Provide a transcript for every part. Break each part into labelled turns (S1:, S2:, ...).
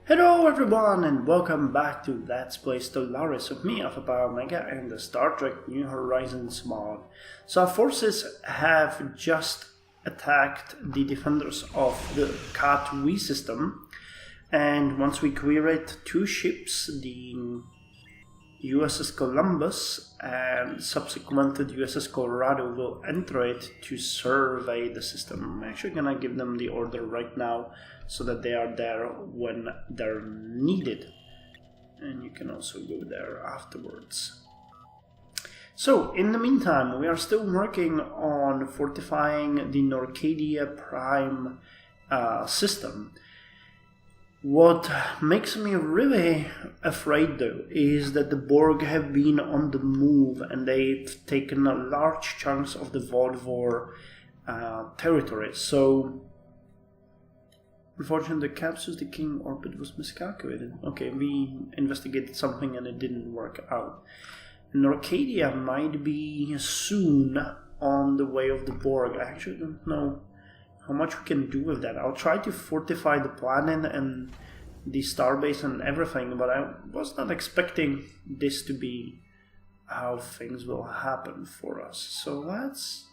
S1: Hello everyone and welcome back to Let's Play Stellaris with me, Alfapiomega, and the Star Trek New Horizons mod. So our forces have just attacked the defenders of the Cat system, and once we clear it, two ships, the USS Columbus and subsequently the USS Colorado, will enter it to survey the system. I'm actually gonna give them the order right now so that they are there when they're needed, and you can also go there afterwards. So in the meantime, we are still working on fortifying the Norcadia Prime system. What makes me really afraid though is that the Borg have been on the move and they've taken a large chunks of the Vodvor territory. So unfortunately, the capsules, the King orbit was miscalculated. Okay, we investigated something and it didn't work out. Norcadia might be soon on the way of the Borg. I actually don't know how much we can do with that. I'll try to fortify the planet and the starbase and everything, but I was not expecting this to be how things will happen for us. So let's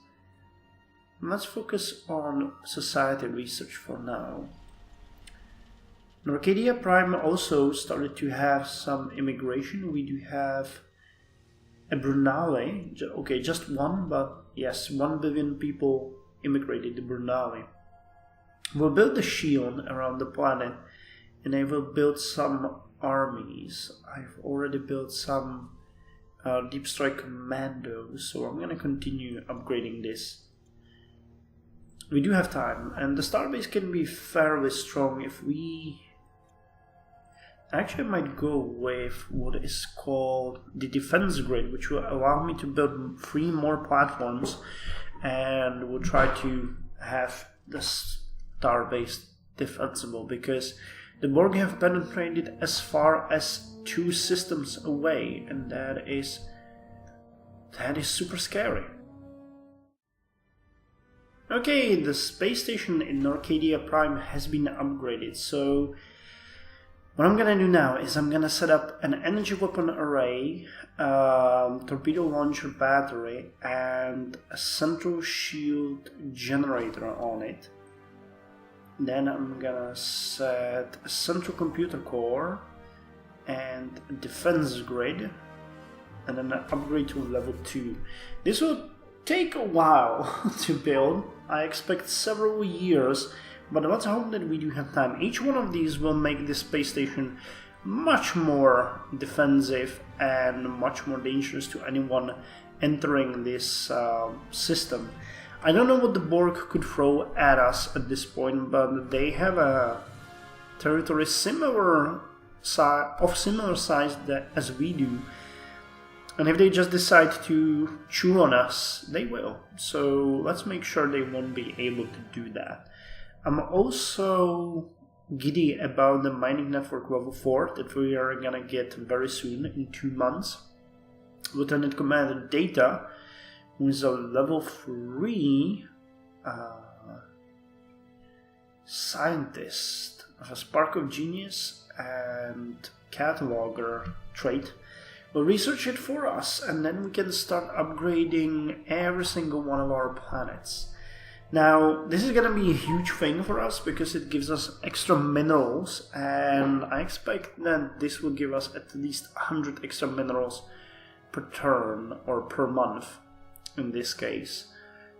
S1: focus on society research for now. Norcadia Prime also started to have some immigration. We do have a Brunale, okay, just one, but yes, 1 billion people immigrated to Brunale. We'll build the shield around the planet, and I will build some armies. I've already built some deep strike commandos, so I'm going to continue upgrading this. We do have time, and the starbase can be fairly strong if we... Actually, I might go with what is called the defense grid, which will allow me to build 3 more platforms, and we'll try to have the starbase defensible, because the Borg have penetrated as far as 2 systems away, and that is super scary. Okay, the space station in Norcadia Prime has been upgraded, so what I'm gonna do now is I'm gonna set up an energy weapon array, torpedo launcher battery, and a central shield generator on it. Then I'm gonna set a central computer core and a defense grid, and then an upgrade to level 2. This will take a while to build. I expect several years, but let's hope that we do have time. Each one of these will make this space station much more defensive and much more dangerous to anyone entering this system. I don't know what the Borg could throw at us at this point, but they have a territory similar size as we do. And if they just decide to chew on us, they will. So let's make sure they won't be able to do that. I'm also giddy about the mining network level 4 that we are gonna get very soon, in 2 months. Lieutenant Commander Data, who is a level 3 scientist of a spark of genius and cataloger trait, will research it for us, and then we can start upgrading every single one of our planets. Now, this is gonna be a huge thing for us because it gives us extra minerals, and I expect that this will give us at least 100 extra minerals per turn, or per month in this case.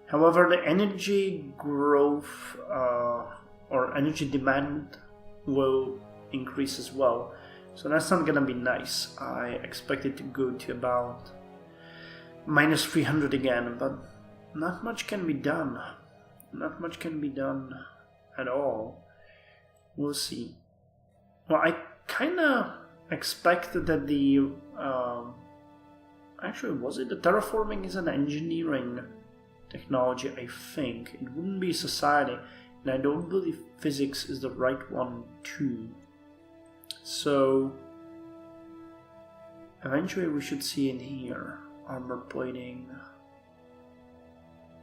S1: However, the energy growth or energy demand will increase as well, so that's not gonna be nice. I expect it to go to about minus 300 again, but not much can be done. Not much can be done at all. We'll see. Well, I kinda expect that the actually, was it? The terraforming is an engineering technology, I think. It wouldn't be society, and I don't believe physics is the right one too. So eventually we should see in here armor plating.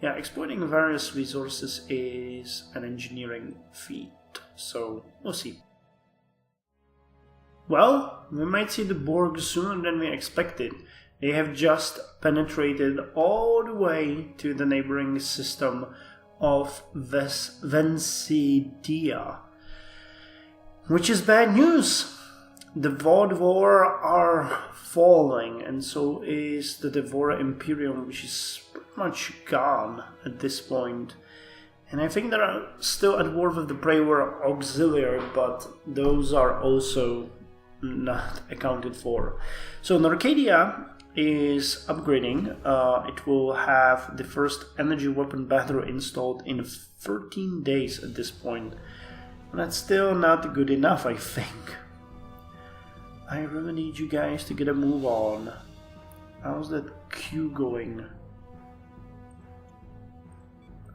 S1: Yeah, exploiting various resources is an engineering feat, so we'll see. Well, we might see the Borg sooner than we expected. They have just penetrated all the way to the neighboring system of Vencidia, which is bad news. The Vodvor are falling, and so is the Devora Imperium, which is pretty much gone at this point. And I think they're still at war with the Praetor Auxiliary, but those are also not accounted for. So Norcadia is upgrading. It will have the first energy weapon battery installed in 13 days at this point. And that's still not good enough, I think. I really need you guys to get a move on. How's that queue going?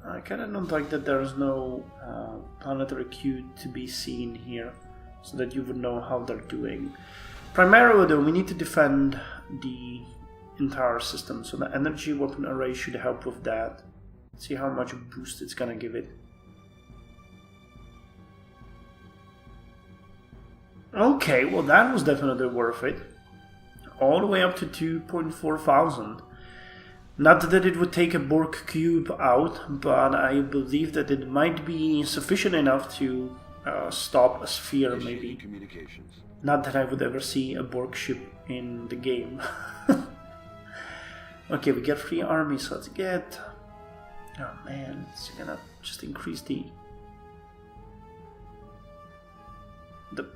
S1: I kinda don't like that there's no planetary queue to be seen here, so that you would know how they're doing. Primarily though, we need to defend the entire system, so the energy weapon array should help with that. Let's see how much boost it's gonna give it. Okay, well that was definitely worth it. All the way up to 2,400. Not that it would take a Borg cube out, but I believe that it might be sufficient enough to stop a sphere, maybe. Not that I would ever see a Borg ship in the game. Okay, we get 3 armies, so let's get... Oh man, it's gonna just increase the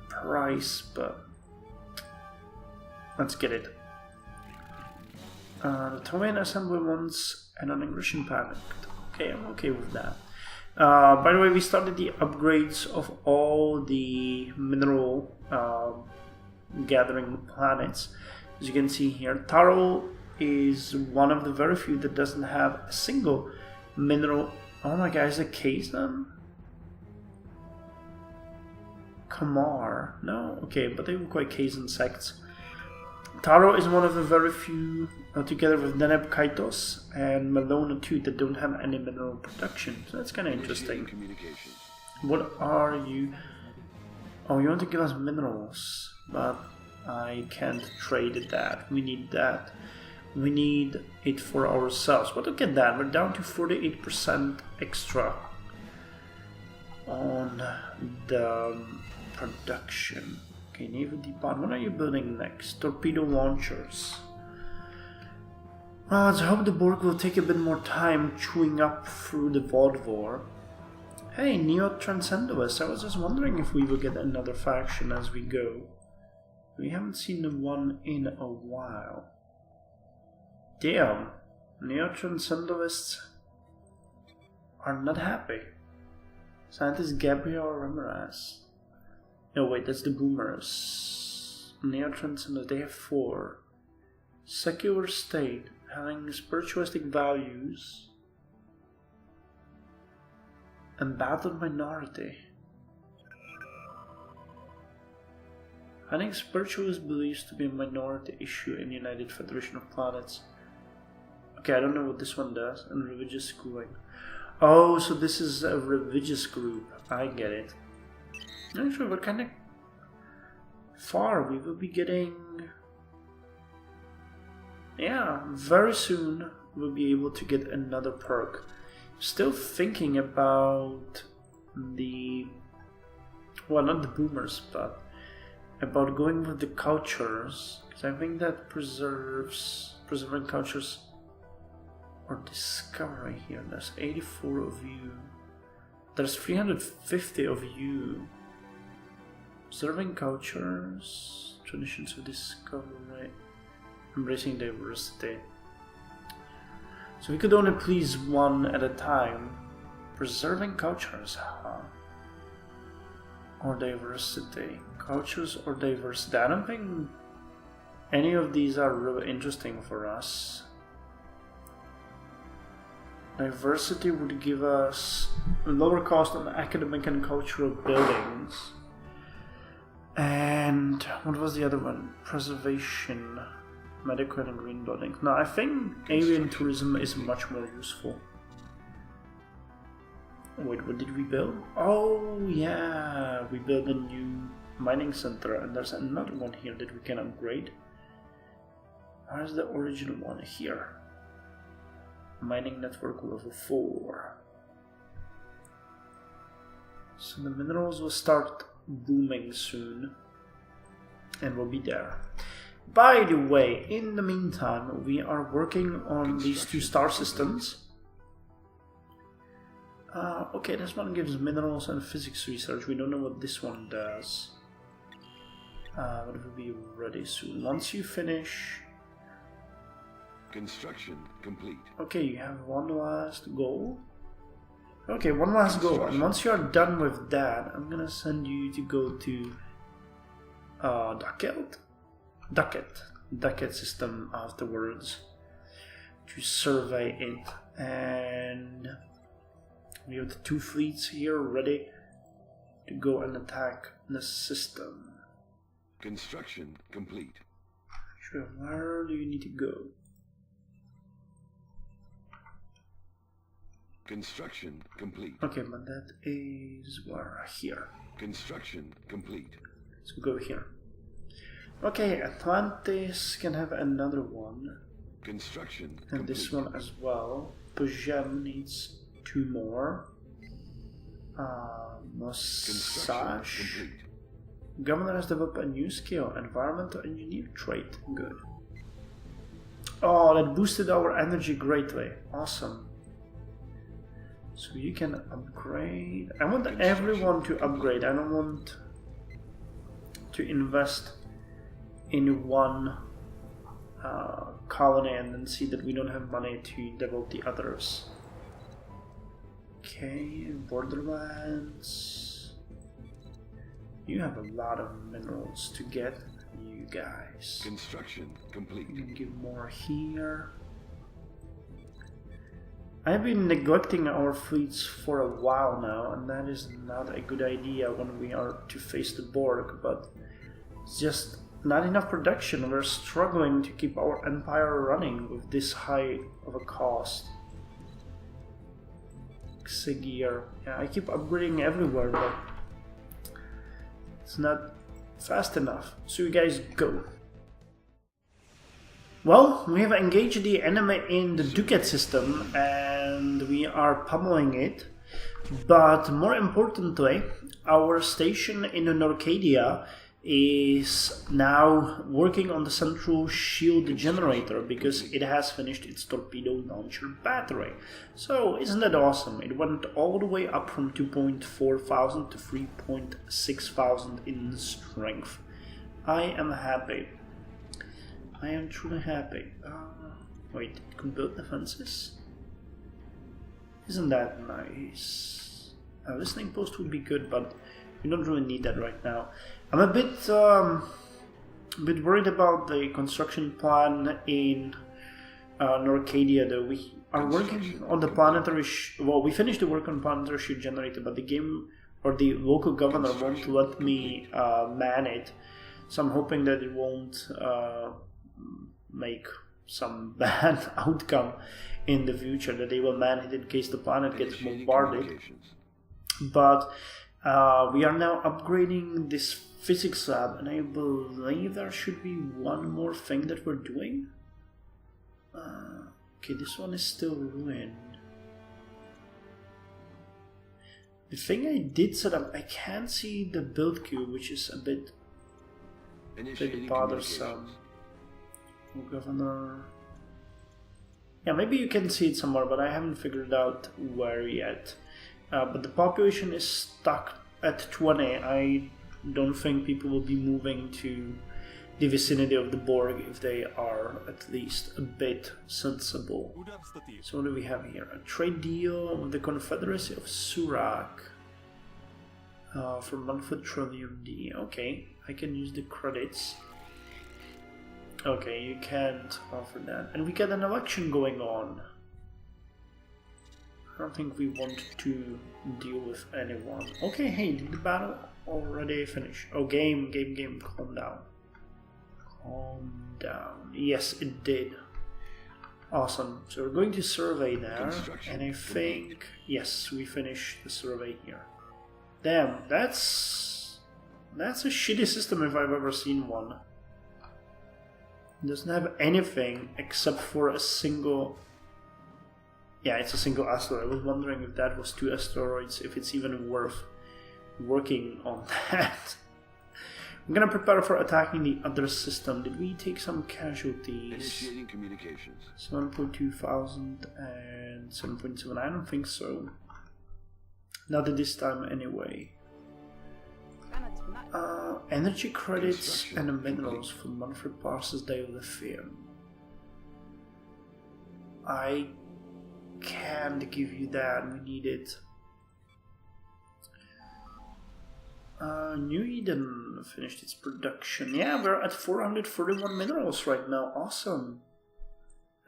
S1: price, but let's get it. The Tomain assembly wants an ingression pact. Okay, I'm okay with that. By the way, we started the upgrades of all the mineral gathering planets. As you can see here, Taro is one of the very few that doesn't have a single mineral. Oh my god, is it case then? Kamar. No? Okay, but they were quite case insects. Taro is one of the very few, together with Deneb Kaitos and Malona too, that don't have any mineral production. So that's kind of interesting. What are you? Oh, you want to give us minerals, but I can't trade that. We need that. We need it for ourselves. But look at that, we're down to 48% extra on the production. Okay, Naval Depot. What are you building next? Torpedo launchers. Well, let's hope the Borg will take a bit more time chewing up through the Vodvor. Hey, Neo Transcendoist. I was just wondering if we will get another faction as we go. We haven't seen the one in a while. Damn, Neo Transcendoists are not happy. Scientist Gabriel Ramirez. No, wait, that's the Boomers. Neo Transcendoists, they have 4. Secular state, having spiritualistic values. Embattled minority. I think spiritualist beliefs to be a minority issue in the United Federation of Planets. Okay, I don't know what this one does. And religious schooling. Oh, so this is a religious group. I get it. Actually, we're kind of far. We will be getting... Yeah, very soon we'll be able to get another perk. Still thinking about the... Well, not the Boomers, but about going with the cultures. Because I think that preserving cultures or discovery here. There's 84 of you. There's 350 of you. Preserving cultures, traditions of discovery, embracing diversity. So we could only please one at a time. Preserving cultures, huh? Or diversity. Cultures or diversity. I don't think any of these are really interesting for us. Diversity would give us a lower cost on academic and cultural buildings. And what was the other one? Preservation, medical and green buildings. No, I think alien tourism is much more useful. Wait, what did we build? Oh yeah, we built a new mining center, and there's another one here that we can upgrade. Where's the original one? Here. Mining network level 4. So the minerals will start booming soon, and we'll be there. By the way, in the meantime, we are working on these 2 star systems. Okay, this one gives minerals and physics research. We don't know what this one does. But it will be ready soon. Once you finish...
S2: Construction complete.
S1: Okay, you have one last goal. Okay, one last goal. And once you are done with that, I'm gonna send you to go to Ducat system afterwards to survey it. And we have the 2 fleets here ready to go and attack the system.
S2: Construction complete.
S1: Sure, where do you need to go?
S2: Construction complete.
S1: Okay, but that is where? Here.
S2: Construction complete.
S1: So go here. Okay, Atlantis can have another one.
S2: Construction
S1: and
S2: complete.
S1: This one as well. Pujem needs 2 more. Mosash. Governor has developed a new skill, environmental engineer trait. Good. Oh, that boosted our energy greatly. Awesome. So you can upgrade. I want everyone to upgrade. I don't want to invest in one colony and then see that we don't have money to develop the others. Okay, Borderlands. You have a lot of minerals to get, you guys.
S2: Construction complete.
S1: You can give more here. I've been neglecting our fleets for a while now, and that is not a good idea when we are to face the Borg, but it's just not enough production. We're struggling to keep our empire running with this high of a cost. Sigir. Yeah, I keep upgrading everywhere, but it's not fast enough. So you guys go. Well, we have engaged the enemy in the Ducat system and we are pummeling it. But more importantly, our station in Norcadia is now working on the central shield generator because it has finished its torpedo launcher battery. So isn't that awesome? It went all the way up from 2,400 to 3,600 in strength. I am happy. I am truly happy. Wait, it can build defenses? Isn't that nice? A listening post would be good, but we don't really need that right now. I'm a bit worried about the construction plan in Norcadia, though. We are working on the planetary... well, we finished the work on planetary shield generator, but the game or the local governor won't let me man it. So I'm hoping that it won't make some bad outcome in the future, that they will man it in case the planet gets bombarded. But we are now upgrading this physics lab, and I believe there should be one more thing that we're doing. Okay, this one is still ruined. The thing I did set up, I can't see the build queue, which is a bit bothersome. Governor. Yeah, maybe you can see it somewhere, but I haven't figured out where yet. But the population is stuck at 20. I don't think people will be moving to the vicinity of the Borg if they are at least a bit sensible. So what do we have here? A trade deal with the Confederacy of Surak for 1 trillion D. Okay, I can use the credits. Okay, you can't offer that. And we got an election going on. I don't think we want to deal with anyone. Okay, hey, did the battle already finish? Oh, game, calm down. Calm down. Yes, it did. Awesome. So we're going to survey there. And I think, yes, we finished the survey here. Damn, that's That's a shitty system if I've ever seen one. It doesn't have anything except for a single... Yeah, it's a single asteroid. I was wondering if that was 2 asteroids, if it's even worth working on that. I'm gonna prepare for attacking the other system. Did we take some casualties?
S2: Initiating communications.
S1: 7.2 thousand and 7.7. I don't think so. Not at this time anyway. Energy credits and minerals for monthly parcels daily lithium. I can't give you that. We need it. New Eden finished its production. Yeah, we're at 431 minerals right now. Awesome.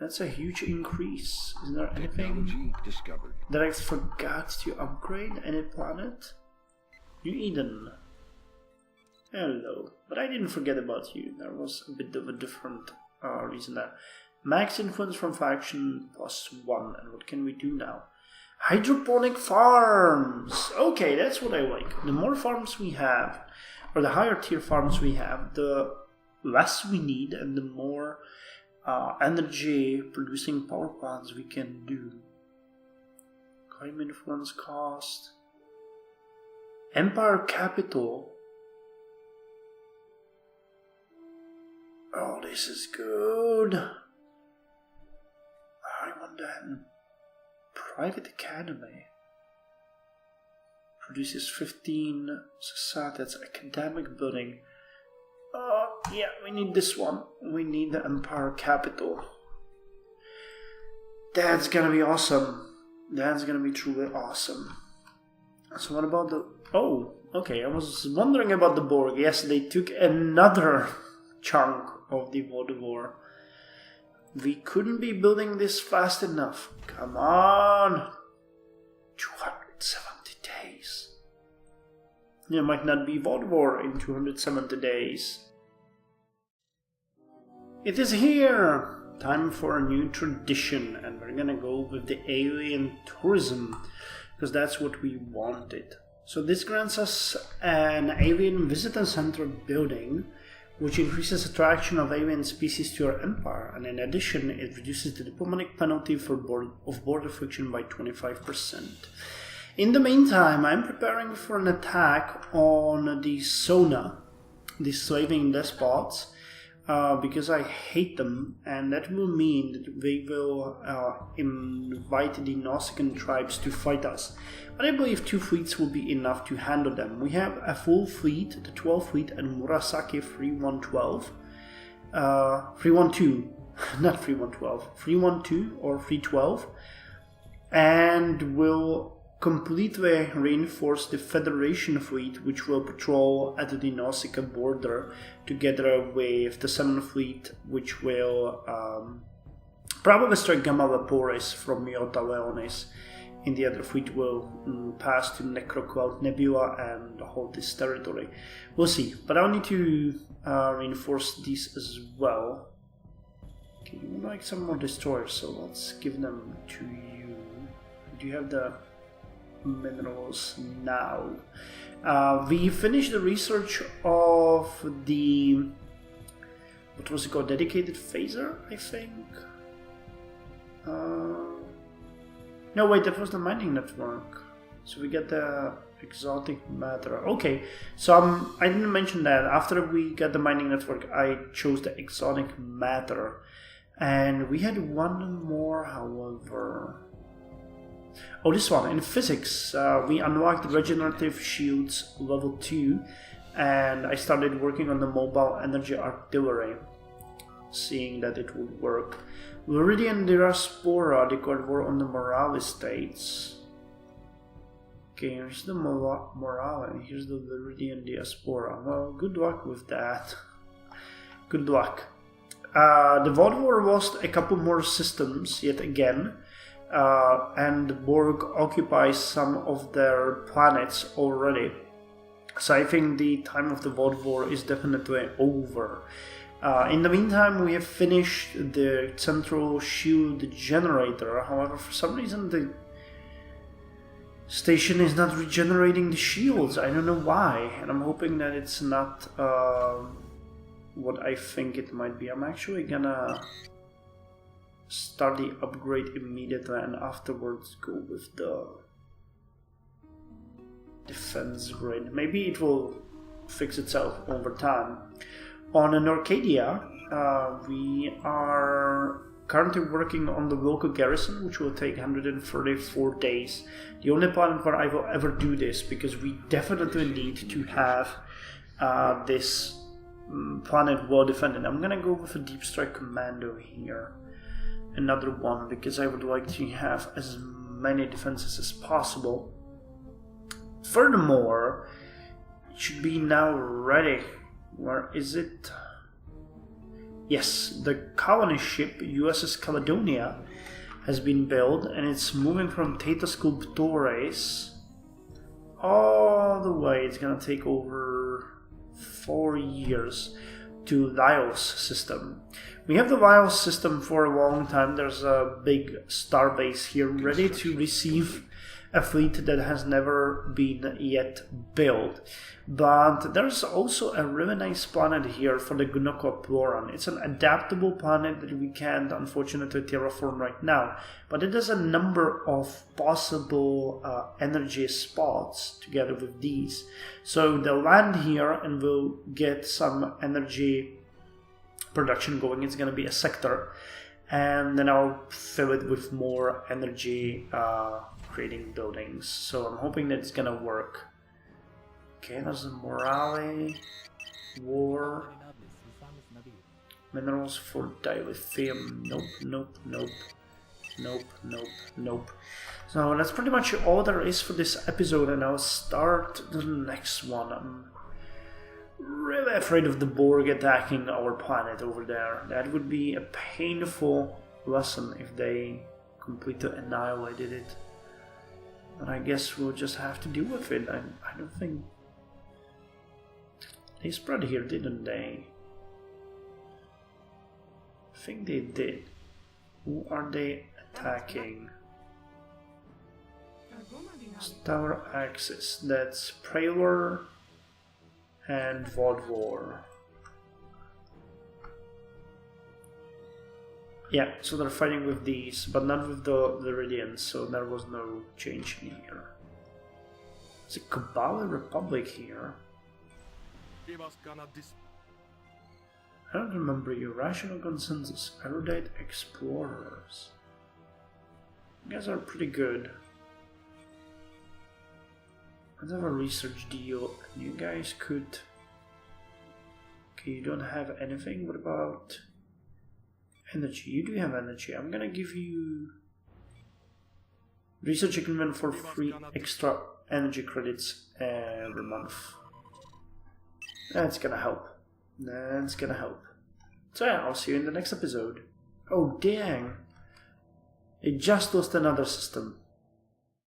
S1: That's a huge increase. Is there anything
S2: discovered
S1: that I forgot to upgrade? Any planet? New Eden. Hello. But I didn't forget about you. There was a bit of a different reason there. Max influence from faction +1. And what can we do now? Hydroponic farms! Okay, that's what I like. The more farms we have, or the higher tier farms we have, the less we need and the more energy producing power plants we can do. Crime influence cost. Empire capital. Oh, this is good. I want that. Private academy. Produces 15 society. That's academic building. Yeah, we need this one. We need the Empire capital. That's gonna be awesome. That's gonna be truly awesome. So what about the... Oh, okay, I was wondering about the Borg. Yes, they took another chunk of the World War. We couldn't be building this fast enough. Come on! 270 days. There might not be World War in 270 days. It is here! Time for a new tradition, and we're gonna go with the alien tourism, because that's what we wanted. So this grants us an alien visitor center building, which increases attraction of alien species to our empire, and in addition it reduces the diplomatic penalty for border friction by 25%. In the meantime, I'm preparing for an attack on the Sona, the slaving despots, because I hate them, and that will mean that they will invite the Nausicaan tribes to fight us. But I believe 2 fleets will be enough to handle them. We have a full fleet, the 12th fleet, and Murasaki 3112. 312, not 3112, 312 or 312. And will completely reinforce the Federation fleet, which will patrol at the Nausicaa border together with the 7th fleet, which will probably strike Gamma Vaporis from Iota Leonis. In the other fleet will pass to Necrocloud Nebula and hold this territory. We'll see, but I'll need to reinforce these as well. Okay, you would like some more destroyers, so let's give them to you. Do you have the minerals now? We finished the research of the, what was it called, dedicated phaser, I think. No, wait, that was the mining network. So we get the exotic matter. Okay, so I didn't mention that. After we got the mining network, I chose the exotic matter, and we had one more, however. Oh, this one. In physics, we unlocked regenerative shields level 2, and I started working on the mobile energy artillery, seeing that it would work. Viridian Diaspora declared war on the Morale states. Okay, here's the Morale, and here's the Viridian Diaspora. Well, good luck with that. Good luck. The World War lost a couple more systems yet again. And Borg occupies some of their planets already. So I think the time of the World War is definitely over. In the meantime, we have finished the central shield generator. However, for some reason station is not regenerating the shields. I don't know why, and I'm hoping that it's not what I think it might be. I'm actually gonna start the upgrade immediately and afterwards go with the defense grid. Maybe it will fix itself over time. On an Arcadia, we are currently working on the local garrison, which will take 134 days. The only planet where I will ever do this, because we definitely need to have this planet well defended. I'm gonna go with a Deep Strike Commando here. Another one, because I would like to have as many defenses as possible. Furthermore, it should be now ready. Where is it? Yes, the colony ship USS Caledonia has been built, and it's moving from Theta Sculptores all the way. It's gonna take over 4 years to Lyos system. We have the Lyos system for a long time. There's a big starbase here ready to receive a fleet that has never been yet built. But there's also a really nice planet here for the Gunokoploran. It's an adaptable planet that we can't unfortunately terraform right now, but it has a number of possible energy spots together with these. So they'll land here and we'll get some energy production going. It's going to be a sector, and then I'll fill it with more energy creating buildings. So I'm hoping that it's going to work. Okay, there's a morale, war, minerals for dilithium. Nope, nope, nope, nope, nope, nope. So that's pretty much all there is for this episode, and I'll start the next one. I'm really afraid of the Borg attacking our planet over there. That would be a painful lesson if they completely annihilated it. But I guess we'll just have to deal with it. I don't think... They spread here, didn't they? I think they did. Who are they attacking? Stellar Axis. That's Prelor and Vodvor. Yeah, so they're fighting with these, but not with the Lyridians, so there was no change in here. It's a Kabbalah Republic here. I don't remember your rational consensus. Erudite explorers. You guys are pretty good. Let's have a research deal. You guys could... Okay, you don't have anything. What about energy? You do have energy. I'm gonna give you research equipment for free extra energy credits every month. That's gonna help. That's gonna help. So yeah, I'll see you in the next episode. Oh dang! It just lost another system.